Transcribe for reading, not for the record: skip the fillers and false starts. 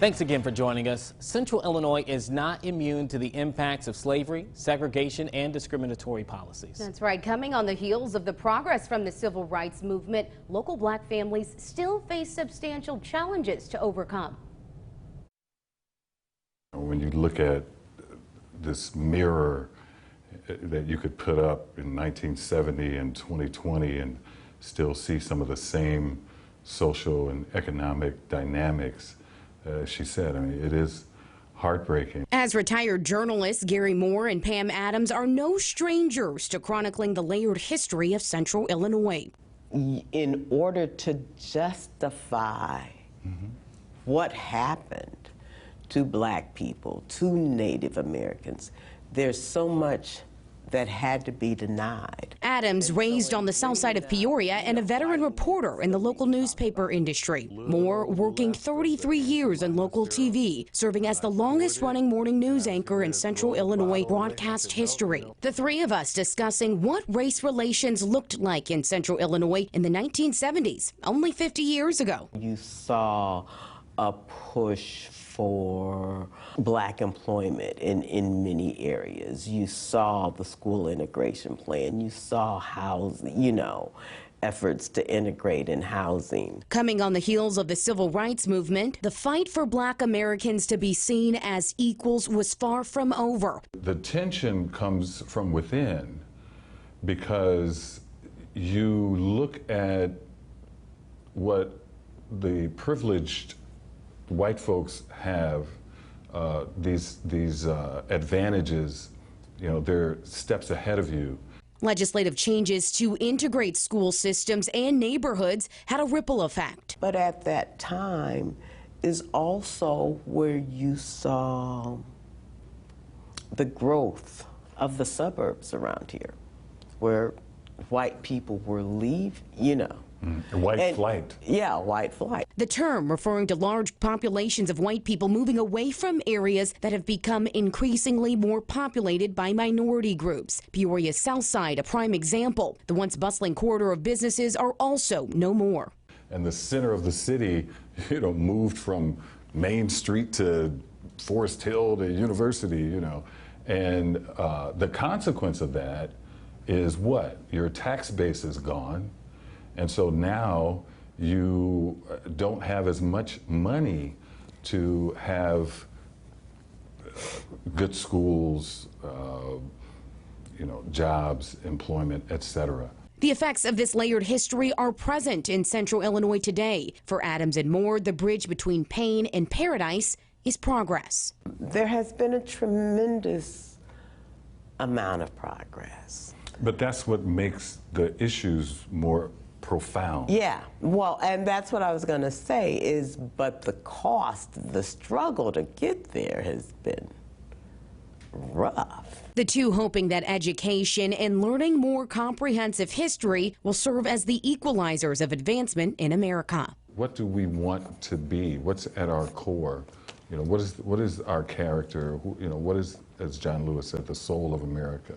Thanks again for joining us. Central Illinois is not immune to the impacts of slavery, segregation, and discriminatory policies. That's right. Coming on the heels of the progress from the civil rights movement, local black families still face substantial challenges to overcome. When you look at this mirror that you could put up in 1970 and 2020 and still see some of the same social and economic dynamics, she said, I mean, it is heartbreaking. As retired journalists Gary Moore and Pam Adams are no strangers to chronicling the layered history of Central Illinois. In order to justify what happened to black people, to Native Americans, there's so much that had to be denied. Adams raised on the south side of Peoria and a veteran reporter in the local newspaper industry. Moore working 33 years in local TV, serving as the longest running morning news anchor in Central Illinois broadcast history. The three of us discussing what race relations looked like in Central Illinois in the 1970s, only 50 years ago. You saw a push for black employment in many areas. You saw the school integration plan. You saw housing, efforts to integrate in housing. Coming on the heels of the civil rights movement, the fight for black Americans to be seen as equals was far from over. The tension comes from within because you look at what the privileged white folks have, these advantages, they're steps ahead of you. Legislative changes to integrate school systems and neighborhoods had a ripple effect. But at that time is also where you saw the growth of the suburbs around here, where white people were leaving, White flight. Yeah, white flight. The term referring to large populations of white people moving away from areas that have become increasingly more populated by minority groups. Peoria's South Side, a prime example. The once bustling corridor of businesses are also no more. And the center of the city, moved from Main Street to Forest Hill to University, And the consequence of that is what? Your tax base is gone. And so now you don't have as much money to have good schools, jobs, employment, etc. The effects of this layered history are present in Central Illinois today. For Adams and Moore, the bridge between pain and paradise is progress. There has been a tremendous amount of progress. But that's what makes the issues more profound. Yeah, well, and that's what I was going to say is, but the cost, the struggle to get there has been rough. The two hoping that education and learning more comprehensive history will serve as the equalizers of advancement in America. What do we want to be? What's at our core? What is our character? What is, as John Lewis said, the soul of America?